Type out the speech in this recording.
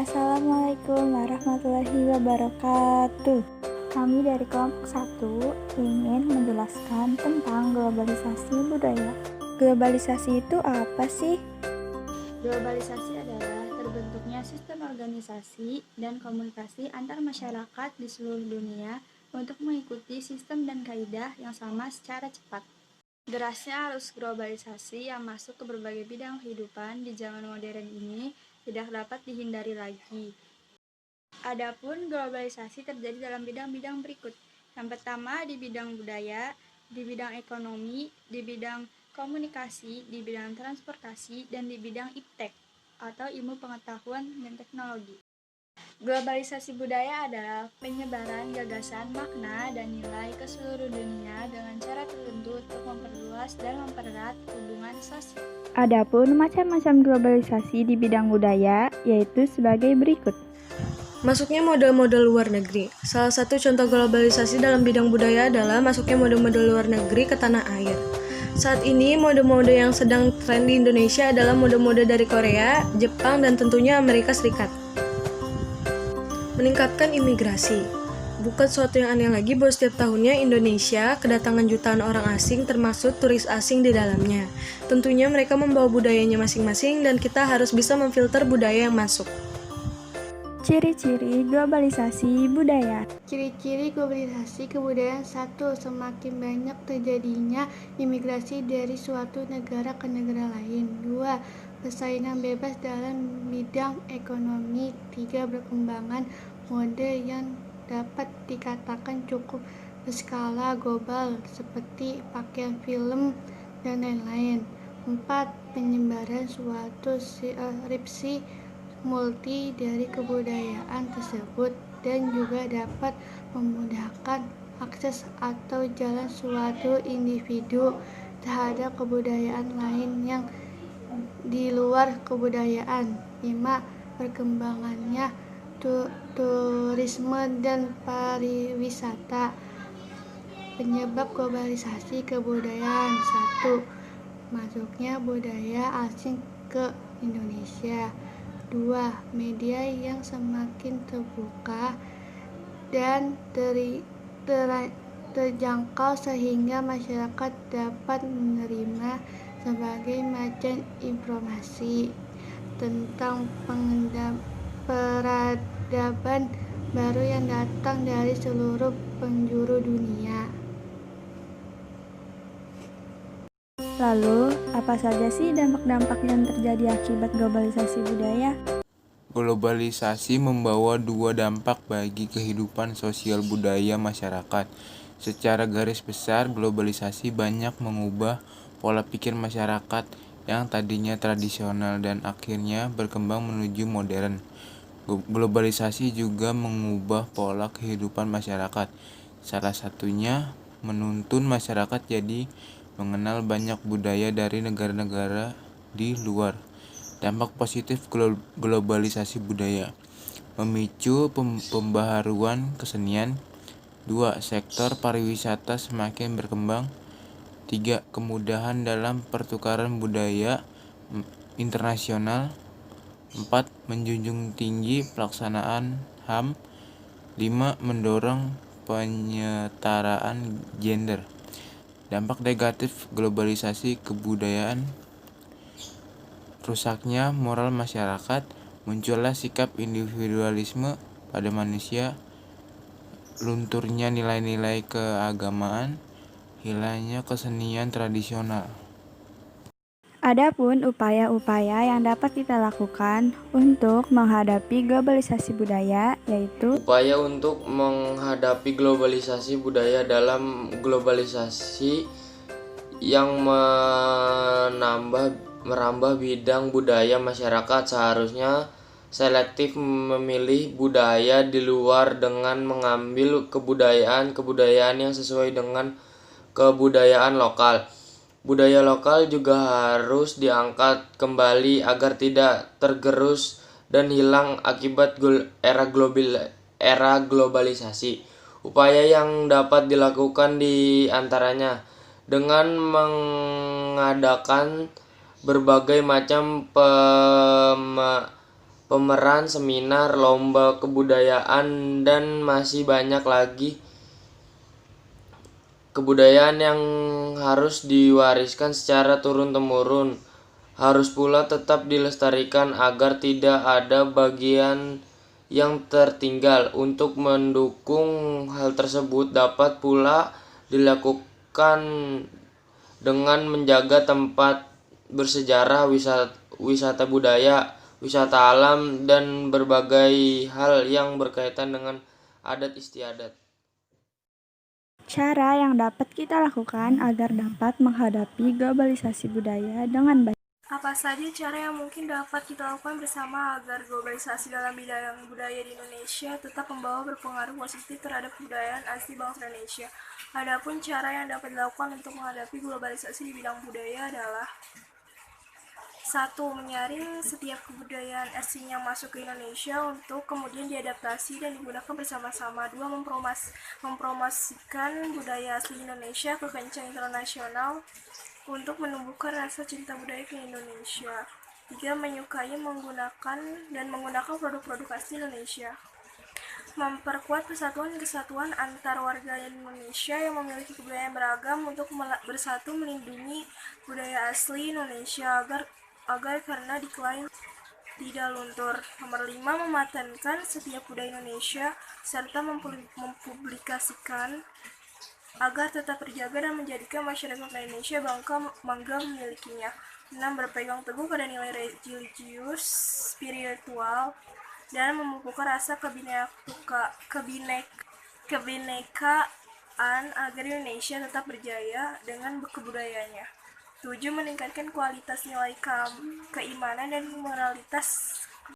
Assalamualaikum warahmatullahi wabarakatuh. Kami dari kelompok 1 ingin menjelaskan tentang globalisasi budaya. Globalisasi itu apa sih? Globalisasi adalah terbentuknya sistem organisasi dan komunikasi antar masyarakat di seluruh dunia untuk mengikuti sistem dan kaidah yang sama secara cepat. Derasnya arus globalisasi yang masuk ke berbagai bidang kehidupan di zaman modern ini tidak dapat dihindari lagi. Adapun globalisasi terjadi dalam bidang-bidang berikut. Yang pertama di bidang budaya, di bidang ekonomi, di bidang komunikasi, di bidang transportasi, dan di bidang iptek atau ilmu pengetahuan dan teknologi. Globalisasi budaya adalah penyebaran gagasan, makna, dan nilai ke seluruh dunia dengan cara tertentu untuk memperluas dan mempererat hubungan sosial. Adapun macam-macam globalisasi di bidang budaya yaitu sebagai berikut. Masuknya model-model luar negeri. Salah satu contoh globalisasi dalam bidang budaya adalah masuknya model-model luar negeri ke tanah air. Saat ini, mode-mode yang sedang tren di Indonesia adalah mode-mode dari Korea, Jepang, dan tentunya Amerika Serikat. Meningkatkan imigrasi. Bukan suatu yang aneh lagi bahwa setiap tahunnya Indonesia kedatangan jutaan orang asing termasuk turis asing di dalamnya. Tentunya mereka membawa budayanya masing-masing dan kita harus bisa memfilter budaya yang masuk. Ciri-ciri globalisasi budaya. Ciri-ciri globalisasi kebudayaan 1. Semakin banyak terjadinya imigrasi dari suatu negara ke negara lain. 2. Persaingan bebas dalam bidang ekonomi. 3. Berkembangan mode yang dapat dikatakan cukup berskala global seperti pakaian, film, dan lain-lain. 4. Penyebaran suatu ripsi multi dari kebudayaan tersebut dan juga dapat memudahkan akses atau jalan suatu individu terhadap kebudayaan lain yang di luar kebudayaan. 5. Perkembangannya turisme dan pariwisata. Penyebab globalisasi kebudayaan. 1. Masuknya budaya asing ke Indonesia. 2. Media yang semakin terbuka dan terjangkau sehingga masyarakat dapat menerima berbagai macam informasi tentang peradaban baru yang datang dari seluruh penjuru dunia. Lalu, apa saja sih dampak-dampak yang terjadi akibat globalisasi budaya? Globalisasi membawa dua dampak bagi kehidupan sosial budaya masyarakat. Secara garis besar, globalisasi banyak mengubah pola pikir masyarakat yang tadinya tradisional dan akhirnya berkembang menuju modern. Globalisasi juga mengubah pola kehidupan masyarakat. Salah satunya menuntun masyarakat jadi mengenal banyak budaya dari negara-negara di luar. Dampak positif globalisasi budaya: memicu pembaharuan kesenian. 2. Sektor pariwisata semakin berkembang. 3. Kemudahan dalam pertukaran budaya internasional. 4. Menjunjung tinggi pelaksanaan HAM. 5. Mendorong penyetaraan gender. Dampak negatif globalisasi kebudayaan: rusaknya moral masyarakat, munculnya sikap individualisme pada manusia, lunturnya nilai-nilai keagamaan, hilangnya kesenian tradisional. Adapun upaya-upaya yang dapat kita lakukan untuk menghadapi globalisasi budaya yaitu upaya untuk menghadapi globalisasi budaya. Dalam globalisasi yang merambah bidang budaya, masyarakat seharusnya selektif memilih budaya di luar dengan mengambil kebudayaan yang sesuai dengan kebudayaan lokal. Budaya lokal juga harus diangkat kembali agar tidak tergerus dan hilang akibat era globalisasi. Upaya yang dapat dilakukan di antaranya dengan mengadakan berbagai macam pemeran, seminar, lomba kebudayaan, dan masih banyak lagi kebudayaan yang harus diwariskan secara turun-temurun. Harus pula tetap dilestarikan agar tidak ada bagian yang tertinggal. Untuk mendukung hal tersebut dapat pula dilakukan dengan menjaga tempat bersejarah, wisata budaya, wisata alam, dan berbagai hal yang berkaitan dengan adat istiadat. Cara yang dapat kita lakukan agar dapat menghadapi globalisasi budaya dengan baik. Apa saja cara yang mungkin dapat kita lakukan bersama agar globalisasi dalam bidang budaya di Indonesia tetap membawa berpengaruh positif terhadap kebudayaan asli bangsa Indonesia? Adapun cara yang dapat dilakukan untuk menghadapi globalisasi di bidang budaya adalah: 1. Menyaring setiap kebudayaan asing yang masuk ke Indonesia untuk kemudian diadaptasi dan digunakan bersama-sama. 2. Mempromosikan budaya asli Indonesia ke kancah internasional untuk menumbuhkan rasa cinta budaya ke Indonesia. 3. Menyukai menggunakan produk-produk asli Indonesia. Memperkuat persatuan-kesatuan antar warga Indonesia yang memiliki kebudayaan beragam untuk bersatu melindungi budaya asli Indonesia agar karena decline tidak luntur. Nomor 5. Mematenkan setiap budaya Indonesia serta mempublikasikan agar tetap terjaga dan menjadikan masyarakat Indonesia bangga memilikinya. 6. Berpegang teguh pada nilai religius, spiritual, dan memupukkan rasa kebinekaan agar Indonesia tetap berjaya dengan kebudayaannya. 7. Meningkatkan kualitas nilai keimanan dan moralitas